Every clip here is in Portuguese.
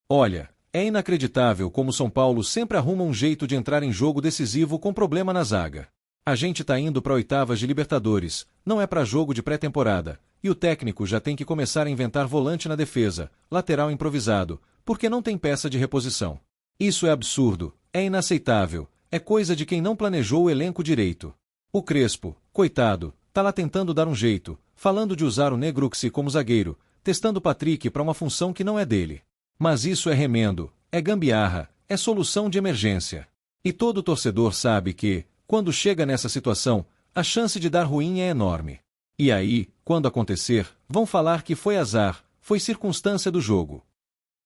Olha, é inacreditável como São Paulo sempre arruma um jeito de entrar em jogo decisivo com problema na zaga. A gente tá indo para oitavas de Libertadores, não é para jogo de pré-temporada, e o técnico já tem que começar a inventar volante na defesa, lateral improvisado, porque não tem peça de reposição. Isso é absurdo, é inaceitável, é coisa de quem não planejou o elenco direito. O Crespo, coitado, tá lá tentando dar um jeito, falando de usar o Negruxi como zagueiro, testando o Patrick para uma função que não é dele. Mas isso é remendo, é gambiarra, é solução de emergência. E todo torcedor sabe que, quando chega nessa situação, a chance de dar ruim é enorme. E aí, quando acontecer, vão falar que foi azar, foi circunstância do jogo.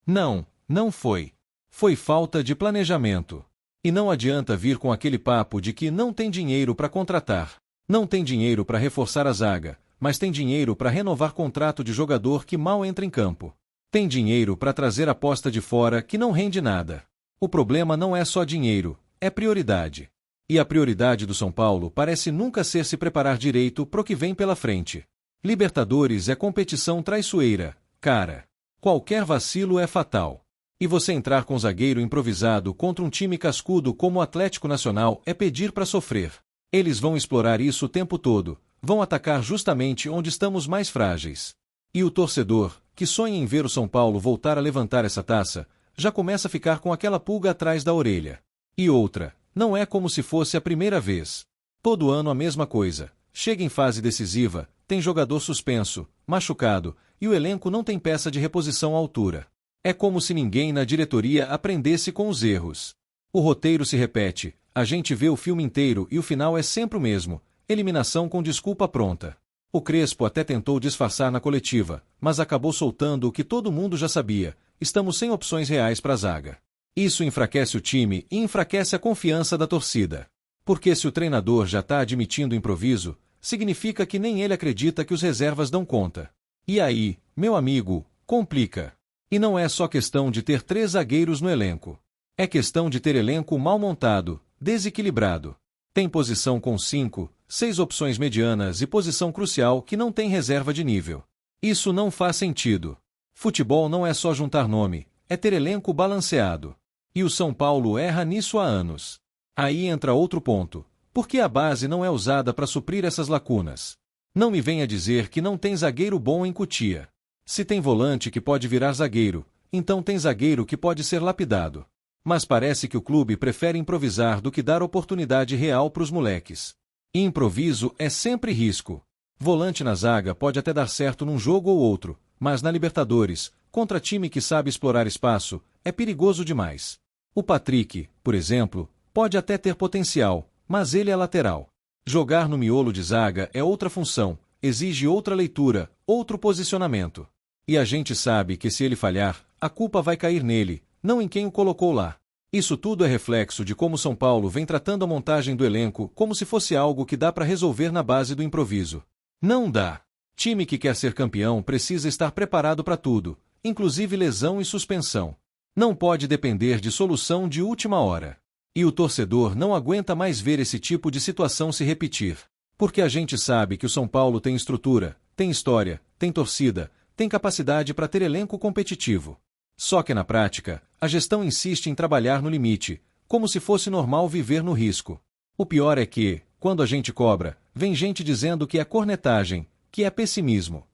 Não, não foi. Foi falta de planejamento. E não adianta vir com aquele papo de que não tem dinheiro para contratar. Não tem dinheiro para reforçar a zaga, mas tem dinheiro para renovar contrato de jogador que mal entra em campo. Tem dinheiro para trazer aposta de fora que não rende nada. O problema não é só dinheiro, é prioridade. E a prioridade do São Paulo parece nunca ser se preparar direito pro que vem pela frente. Libertadores é competição traiçoeira, cara. Qualquer vacilo é fatal. E você entrar com zagueiro improvisado contra um time cascudo como o Atlético Nacional é pedir para sofrer. Eles vão explorar isso o tempo todo, vão atacar justamente onde estamos mais frágeis. E o torcedor, que sonha em ver o São Paulo voltar a levantar essa taça, já começa a ficar com aquela pulga atrás da orelha. E outra, não é como se fosse a primeira vez. Todo ano a mesma coisa. Chega em fase decisiva, tem jogador suspenso, machucado, e o elenco não tem peça de reposição à altura. É como se ninguém na diretoria aprendesse com os erros. O roteiro se repete, a gente vê o filme inteiro e o final é sempre o mesmo, eliminação com desculpa pronta. O Crespo até tentou disfarçar na coletiva, mas acabou soltando o que todo mundo já sabia, estamos sem opções reais para a zaga. Isso enfraquece o time e enfraquece a confiança da torcida. Porque se o treinador já está admitindo improviso, significa que nem ele acredita que os reservas dão conta. E aí, meu amigo, complica. E não é só questão de ter 3 zagueiros no elenco. É questão de ter elenco mal montado, desequilibrado. Tem posição com 5, 6 opções medianas e posição crucial que não tem reserva de nível. Isso não faz sentido. Futebol não é só juntar nome, é ter elenco balanceado. E o São Paulo erra nisso há anos. Aí entra outro ponto. Por que a base não é usada para suprir essas lacunas? Não me venha dizer que não tem zagueiro bom em Cotia. Se tem volante que pode virar zagueiro, então tem zagueiro que pode ser lapidado. Mas parece que o clube prefere improvisar do que dar oportunidade real para os moleques. E improviso é sempre risco. Volante na zaga pode até dar certo num jogo ou outro, mas na Libertadores, contra time que sabe explorar espaço, é perigoso demais. O Patrick, por exemplo, pode até ter potencial, mas ele é lateral. Jogar no miolo de zaga é outra função, exige outra leitura, outro posicionamento. E a gente sabe que se ele falhar, a culpa vai cair nele, não em quem o colocou lá. Isso tudo é reflexo de como São Paulo vem tratando a montagem do elenco como se fosse algo que dá para resolver na base do improviso. Não dá. Time que quer ser campeão precisa estar preparado para tudo, inclusive lesão e suspensão. Não pode depender de solução de última hora. E o torcedor não aguenta mais ver esse tipo de situação se repetir. Porque a gente sabe que o São Paulo tem estrutura, tem história, tem torcida, tem capacidade para ter elenco competitivo. Só que na prática, a gestão insiste em trabalhar no limite, como se fosse normal viver no risco. O pior é que, quando a gente cobra, vem gente dizendo que é cornetagem, que é pessimismo.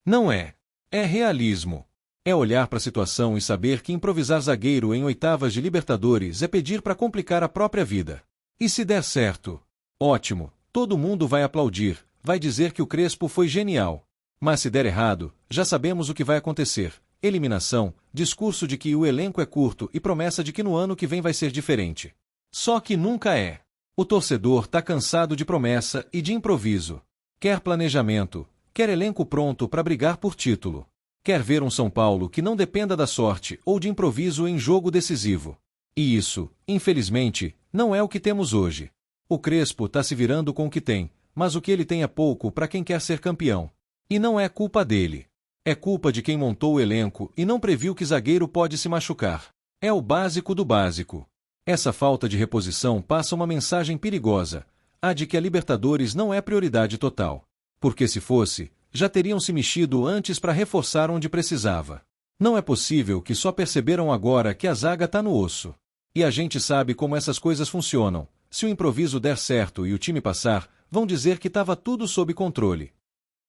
Não é. É realismo. É olhar para a situação e saber que improvisar zagueiro em oitavas de Libertadores é pedir para complicar a própria vida. E se der certo? Ótimo, todo mundo vai aplaudir, vai dizer que o Crespo foi genial. Mas se der errado, já sabemos o que vai acontecer. Eliminação, discurso de que o elenco é curto e promessa de que no ano que vem vai ser diferente. Só que nunca é. O torcedor tá cansado de promessa e de improviso. Quer planejamento, quer elenco pronto para brigar por título. Quer ver um São Paulo que não dependa da sorte ou de improviso em jogo decisivo. E isso, infelizmente, não é o que temos hoje. O Crespo tá se virando com o que tem, mas o que ele tem é pouco para quem quer ser campeão. E não é culpa dele. É culpa de quem montou o elenco e não previu que zagueiro pode se machucar. É o básico do básico. Essa falta de reposição passa uma mensagem perigosa, a de que a Libertadores não é prioridade total. Porque se fosse, já teriam se mexido antes para reforçar onde precisava. Não é possível que só perceberam agora que a zaga tá no osso. E a gente sabe como essas coisas funcionam. Se o improviso der certo e o time passar, vão dizer que estava tudo sob controle.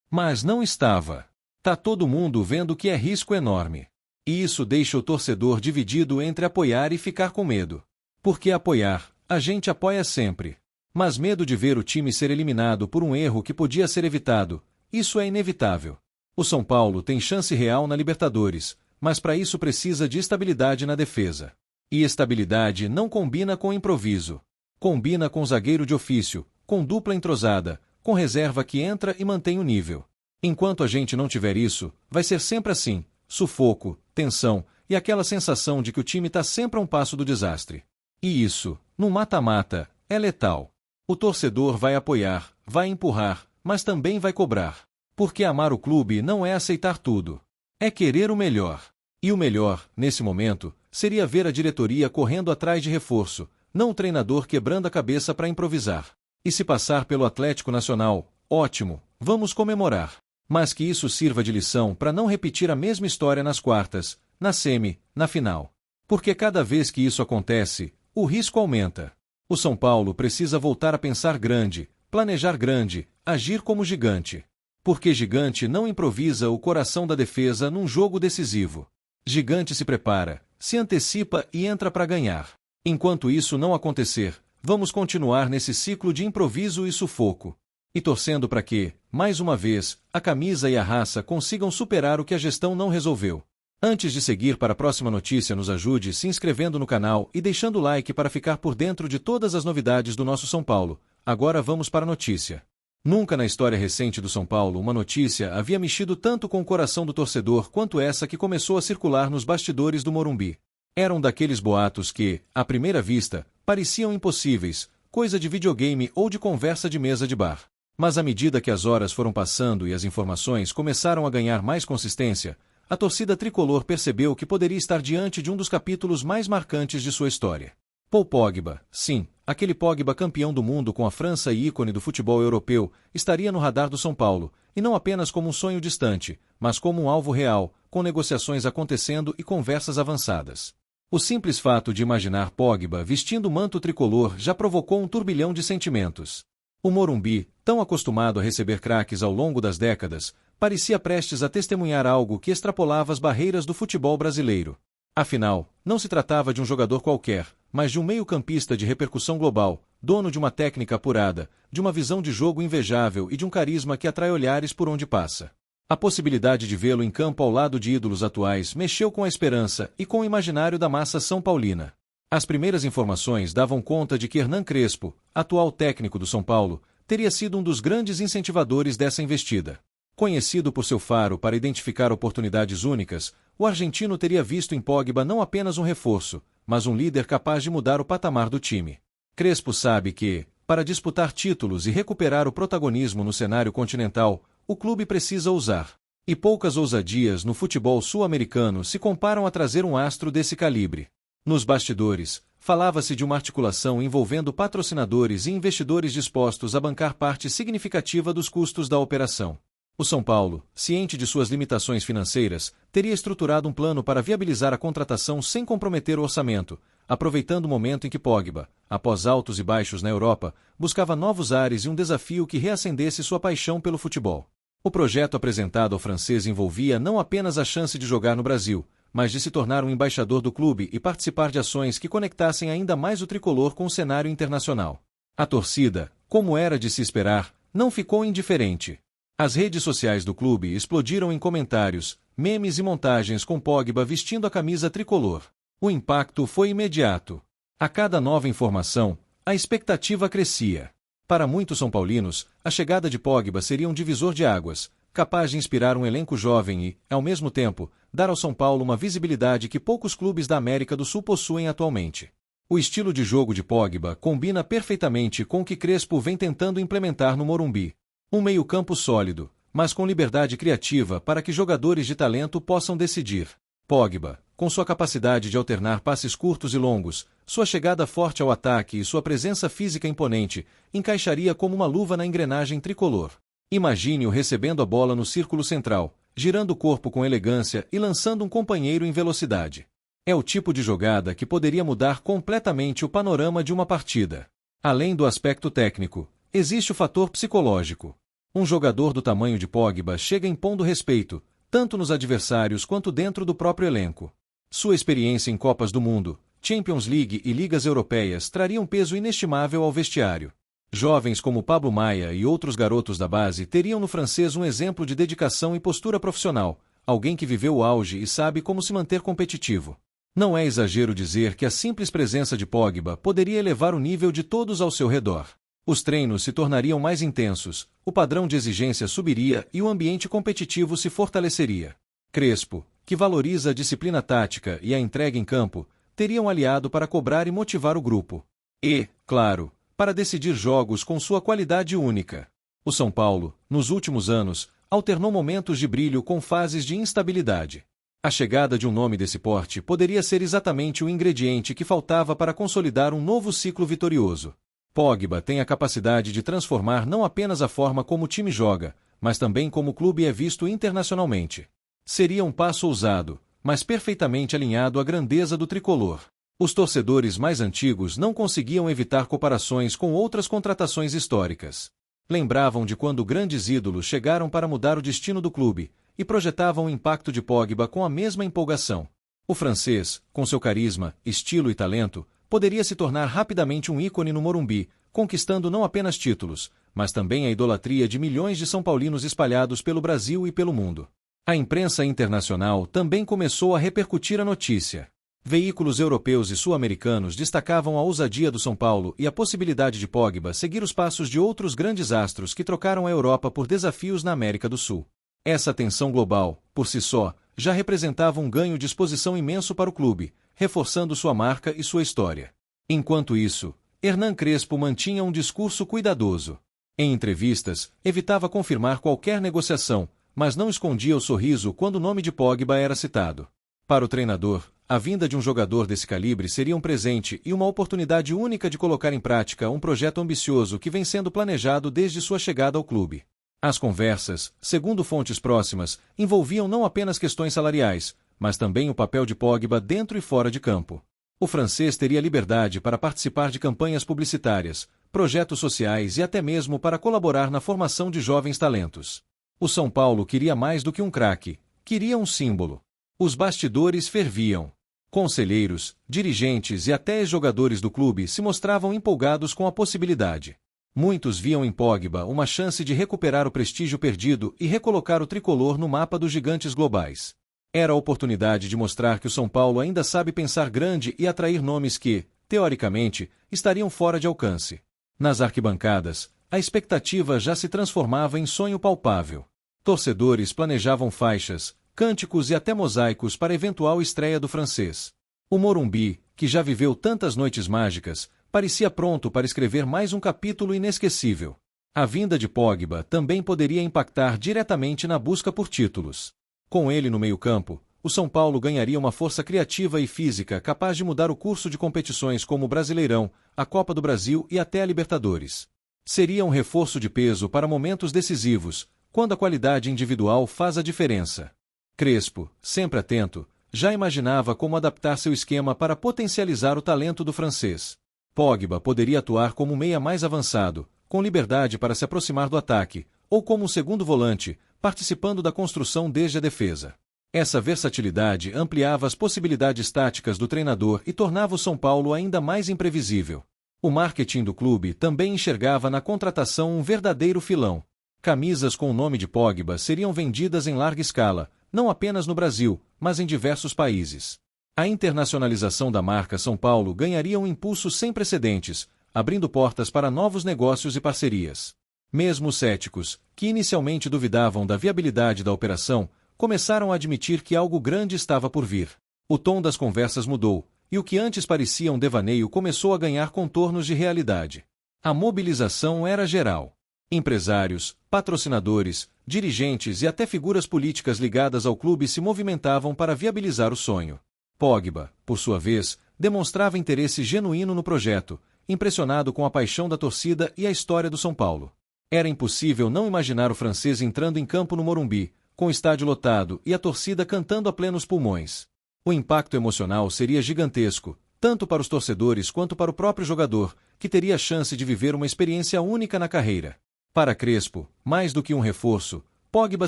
Mas não estava. Tá todo mundo vendo que é risco enorme. E isso deixa o torcedor dividido entre apoiar e ficar com medo. Porque apoiar, a gente apoia sempre. Mas medo de ver o time ser eliminado por um erro que podia ser evitado, isso é inevitável. O São Paulo tem chance real na Libertadores, mas para isso precisa de estabilidade na defesa. E estabilidade não combina com improviso. Combina com zagueiro de ofício, com dupla entrosada, com reserva que entra e mantém o nível. Enquanto a gente não tiver isso, vai ser sempre assim, sufoco, tensão e aquela sensação de que o time está sempre a um passo do desastre. E isso, no mata-mata, é letal. O torcedor vai apoiar, vai empurrar, mas também vai cobrar. Porque amar o clube não é aceitar tudo. É querer o melhor. E o melhor, nesse momento, seria ver a diretoria correndo atrás de reforço, não o treinador quebrando a cabeça para improvisar. E se passar pelo Atlético Nacional, ótimo, vamos comemorar. Mas que isso sirva de lição para não repetir a mesma história nas quartas, na semi, na final. Porque cada vez que isso acontece, o risco aumenta. O São Paulo precisa voltar a pensar grande, planejar grande, agir como gigante. Porque gigante não improvisa o coração da defesa num jogo decisivo. Gigante se prepara, se antecipa e entra para ganhar. Enquanto isso não acontecer, vamos continuar nesse ciclo de improviso e sufoco. E torcendo para que, mais uma vez, a camisa e a raça consigam superar o que a gestão não resolveu. Antes de seguir para a próxima notícia, nos ajude se inscrevendo no canal e deixando o like para ficar por dentro de todas as novidades do nosso São Paulo. Agora vamos para a notícia. Nunca na história recente do São Paulo uma notícia havia mexido tanto com o coração do torcedor quanto essa que começou a circular nos bastidores do Morumbi. Eram daqueles boatos que, à primeira vista, pareciam impossíveis, coisa de videogame ou de conversa de mesa de bar. Mas à medida que as horas foram passando e as informações começaram a ganhar mais consistência, a torcida tricolor percebeu que poderia estar diante de um dos capítulos mais marcantes de sua história. Paul Pogba, sim, aquele Pogba campeão do mundo com a França e ícone do futebol europeu, estaria no radar do São Paulo, e não apenas como um sonho distante, mas como um alvo real, com negociações acontecendo e conversas avançadas. O simples fato de imaginar Pogba vestindo o manto tricolor já provocou um turbilhão de sentimentos. O Morumbi, tão acostumado a receber craques ao longo das décadas, parecia prestes a testemunhar algo que extrapolava as barreiras do futebol brasileiro. Afinal, não se tratava de um jogador qualquer, mas de um meio-campista de repercussão global, dono de uma técnica apurada, de uma visão de jogo invejável e de um carisma que atrai olhares por onde passa. A possibilidade de vê-lo em campo ao lado de ídolos atuais mexeu com a esperança e com o imaginário da massa são paulina. As primeiras informações davam conta de que Hernan Crespo, atual técnico do São Paulo, teria sido um dos grandes incentivadores dessa investida. Conhecido por seu faro para identificar oportunidades únicas, o argentino teria visto em Pogba não apenas um reforço, mas um líder capaz de mudar o patamar do time. Crespo sabe que, para disputar títulos e recuperar o protagonismo no cenário continental, o clube precisa ousar. E poucas ousadias no futebol sul-americano se comparam a trazer um astro desse calibre. Nos bastidores, falava-se de uma articulação envolvendo patrocinadores e investidores dispostos a bancar parte significativa dos custos da operação. O São Paulo, ciente de suas limitações financeiras, teria estruturado um plano para viabilizar a contratação sem comprometer o orçamento, aproveitando o momento em que Pogba, após altos e baixos na Europa, buscava novos ares e um desafio que reacendesse sua paixão pelo futebol. O projeto apresentado ao francês envolvia não apenas a chance de jogar no Brasil, mas de se tornar um embaixador do clube e participar de ações que conectassem ainda mais o tricolor com o cenário internacional. A torcida, como era de se esperar, não ficou indiferente. As redes sociais do clube explodiram em comentários, memes e montagens com Pogba vestindo a camisa tricolor. O impacto foi imediato. A cada nova informação, a expectativa crescia. Para muitos são paulinos, a chegada de Pogba seria um divisor de águas, capaz de inspirar um elenco jovem e, ao mesmo tempo, dar ao São Paulo uma visibilidade que poucos clubes da América do Sul possuem atualmente. O estilo de jogo de Pogba combina perfeitamente com o que Crespo vem tentando implementar no Morumbi. Um meio-campo sólido, mas com liberdade criativa para que jogadores de talento possam decidir. Pogba, com sua capacidade de alternar passes curtos e longos, sua chegada forte ao ataque e sua presença física imponente, encaixaria como uma luva na engrenagem tricolor. Imagine-o recebendo a bola no círculo central, girando o corpo com elegância e lançando um companheiro em velocidade. É o tipo de jogada que poderia mudar completamente o panorama de uma partida. Além do aspecto técnico, existe o fator psicológico. Um jogador do tamanho de Pogba chega impondo respeito, tanto nos adversários quanto dentro do próprio elenco. Sua experiência em Copas do Mundo, Champions League e ligas europeias traria um peso inestimável ao vestiário. Jovens como Pablo Maia e outros garotos da base teriam no francês um exemplo de dedicação e postura profissional, alguém que viveu o auge e sabe como se manter competitivo. Não é exagero dizer que a simples presença de Pogba poderia elevar o nível de todos ao seu redor. Os treinos se tornariam mais intensos, o padrão de exigência subiria e o ambiente competitivo se fortaleceria. Crespo, que valoriza a disciplina tática e a entrega em campo, teria um aliado para cobrar e motivar o grupo. E, claro, para decidir jogos com sua qualidade única. O São Paulo, nos últimos anos, alternou momentos de brilho com fases de instabilidade. A chegada de um nome desse porte poderia ser exatamente o ingrediente que faltava para consolidar um novo ciclo vitorioso. Pogba tem a capacidade de transformar não apenas a forma como o time joga, mas também como o clube é visto internacionalmente. Seria um passo ousado, mas perfeitamente alinhado à grandeza do tricolor. Os torcedores mais antigos não conseguiam evitar comparações com outras contratações históricas. Lembravam de quando grandes ídolos chegaram para mudar o destino do clube, e projetavam o impacto de Pogba com a mesma empolgação. O francês, com seu carisma, estilo e talento, poderia se tornar rapidamente um ícone no Morumbi, conquistando não apenas títulos, mas também a idolatria de milhões de são paulinos espalhados pelo Brasil e pelo mundo. A imprensa internacional também começou a repercutir a notícia. Veículos europeus e sul-americanos destacavam a ousadia do São Paulo e a possibilidade de Pogba seguir os passos de outros grandes astros que trocaram a Europa por desafios na América do Sul. Essa tensão global, por si só, já representava um ganho de exposição imenso para o clube, reforçando sua marca e sua história. Enquanto isso, Hernan Crespo mantinha um discurso cuidadoso. Em entrevistas, evitava confirmar qualquer negociação, mas não escondia o sorriso quando o nome de Pogba era citado. Para o treinador, a vinda de um jogador desse calibre seria um presente e uma oportunidade única de colocar em prática um projeto ambicioso que vem sendo planejado desde sua chegada ao clube. As conversas, segundo fontes próximas, envolviam não apenas questões salariais, mas também o papel de Pogba dentro e fora de campo. O francês teria liberdade para participar de campanhas publicitárias, projetos sociais e até mesmo para colaborar na formação de jovens talentos. O São Paulo queria mais do que um craque, queria um símbolo. Os bastidores ferviam. Conselheiros, dirigentes e até ex-jogadores do clube se mostravam empolgados com a possibilidade. Muitos viam em Pogba uma chance de recuperar o prestígio perdido e recolocar o tricolor no mapa dos gigantes globais. Era a oportunidade de mostrar que o São Paulo ainda sabe pensar grande e atrair nomes que, teoricamente, estariam fora de alcance. Nas arquibancadas, a expectativa já se transformava em sonho palpável. Torcedores planejavam faixas, cânticos e até mosaicos para a eventual estreia do francês. O Morumbi, que já viveu tantas noites mágicas, parecia pronto para escrever mais um capítulo inesquecível. A vinda de Pogba também poderia impactar diretamente na busca por títulos. Com ele no meio-campo, o São Paulo ganharia uma força criativa e física capaz de mudar o curso de competições como o Brasileirão, a Copa do Brasil e até a Libertadores. Seria um reforço de peso para momentos decisivos, quando a qualidade individual faz a diferença. Crespo, sempre atento, já imaginava como adaptar seu esquema para potencializar o talento do francês. Pogba poderia atuar como meia mais avançado, com liberdade para se aproximar do ataque, ou como um segundo volante, participando da construção desde a defesa. Essa versatilidade ampliava as possibilidades táticas do treinador e tornava o São Paulo ainda mais imprevisível. O marketing do clube também enxergava na contratação um verdadeiro filão. Camisas com o nome de Pogba seriam vendidas em larga escala, não apenas no Brasil, mas em diversos países. A internacionalização da marca São Paulo ganharia um impulso sem precedentes, abrindo portas para novos negócios e parcerias. Mesmo os céticos, que inicialmente duvidavam da viabilidade da operação, começaram a admitir que algo grande estava por vir. O tom das conversas mudou, e o que antes parecia um devaneio começou a ganhar contornos de realidade. A mobilização era geral. Empresários, patrocinadores, dirigentes e até figuras políticas ligadas ao clube se movimentavam para viabilizar o sonho. Pogba, por sua vez, demonstrava interesse genuíno no projeto, impressionado com a paixão da torcida e a história do São Paulo. Era impossível não imaginar o francês entrando em campo no Morumbi, com o estádio lotado e a torcida cantando a plenos pulmões. O impacto emocional seria gigantesco, tanto para os torcedores quanto para o próprio jogador, que teria a chance de viver uma experiência única na carreira. Para Crespo, mais do que um reforço, Pogba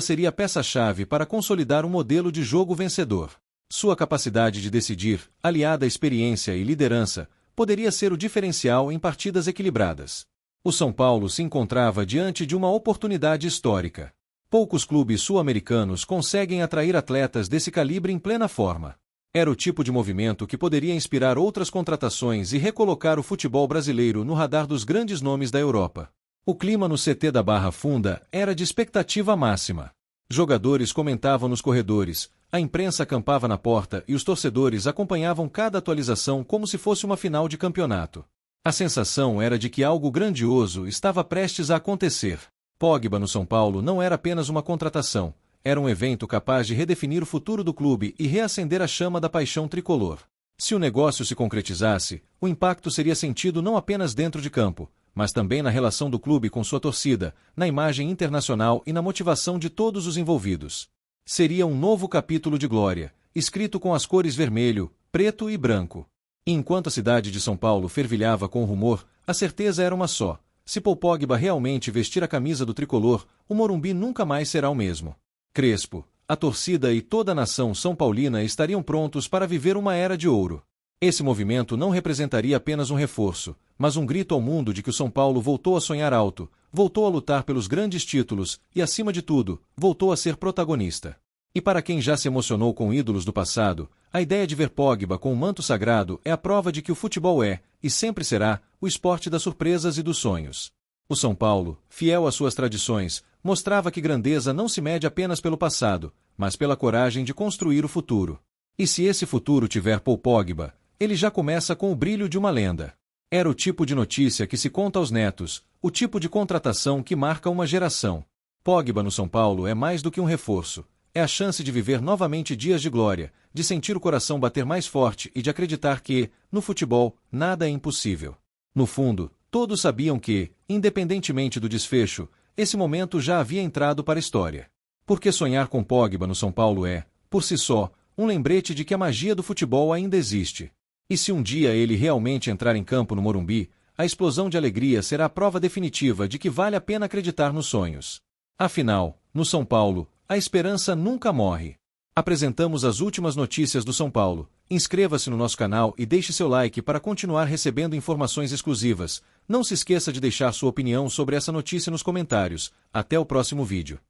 seria a peça-chave para consolidar um modelo de jogo vencedor. Sua capacidade de decidir, aliada à experiência e liderança, poderia ser o diferencial em partidas equilibradas. O São Paulo se encontrava diante de uma oportunidade histórica. Poucos clubes sul-americanos conseguem atrair atletas desse calibre em plena forma. Era o tipo de movimento que poderia inspirar outras contratações e recolocar o futebol brasileiro no radar dos grandes nomes da Europa. O clima no CT da Barra Funda era de expectativa máxima. Jogadores comentavam nos corredores, a imprensa acampava na porta e os torcedores acompanhavam cada atualização como se fosse uma final de campeonato. A sensação era de que algo grandioso estava prestes a acontecer. Pogba no São Paulo não era apenas uma contratação, era um evento capaz de redefinir o futuro do clube e reacender a chama da paixão tricolor. Se o negócio se concretizasse, o impacto seria sentido não apenas dentro de campo, mas também na relação do clube com sua torcida, na imagem internacional e na motivação de todos os envolvidos. Seria um novo capítulo de glória, escrito com as cores vermelho, preto e branco. E enquanto a cidade de São Paulo fervilhava com o rumor, a certeza era uma só: se Paul Pogba realmente vestir a camisa do tricolor, o Morumbi nunca mais será o mesmo. Crespo, a torcida e toda a nação são paulina estariam prontos para viver uma era de ouro. Esse movimento não representaria apenas um reforço, mas um grito ao mundo de que o São Paulo voltou a sonhar alto, voltou a lutar pelos grandes títulos e, acima de tudo, voltou a ser protagonista. E para quem já se emocionou com ídolos do passado, a ideia de ver Pogba com o manto sagrado é a prova de que o futebol é, e sempre será, o esporte das surpresas e dos sonhos. O São Paulo, fiel às suas tradições, mostrava que grandeza não se mede apenas pelo passado, mas pela coragem de construir o futuro. E se esse futuro tiver Paul Pogba, ele já começa com o brilho de uma lenda. Era o tipo de notícia que se conta aos netos, o tipo de contratação que marca uma geração. Pogba no São Paulo é mais do que um reforço. É a chance de viver novamente dias de glória, de sentir o coração bater mais forte e de acreditar que, no futebol, nada é impossível. No fundo, todos sabiam que, independentemente do desfecho, esse momento já havia entrado para a história. Porque sonhar com Pogba no São Paulo é, por si só, um lembrete de que a magia do futebol ainda existe. E se um dia ele realmente entrar em campo no Morumbi, a explosão de alegria será a prova definitiva de que vale a pena acreditar nos sonhos. Afinal, no São Paulo, a esperança nunca morre. Apresentamos as últimas notícias do São Paulo. Inscreva-se no nosso canal e deixe seu like para continuar recebendo informações exclusivas. Não se esqueça de deixar sua opinião sobre essa notícia nos comentários. Até o próximo vídeo.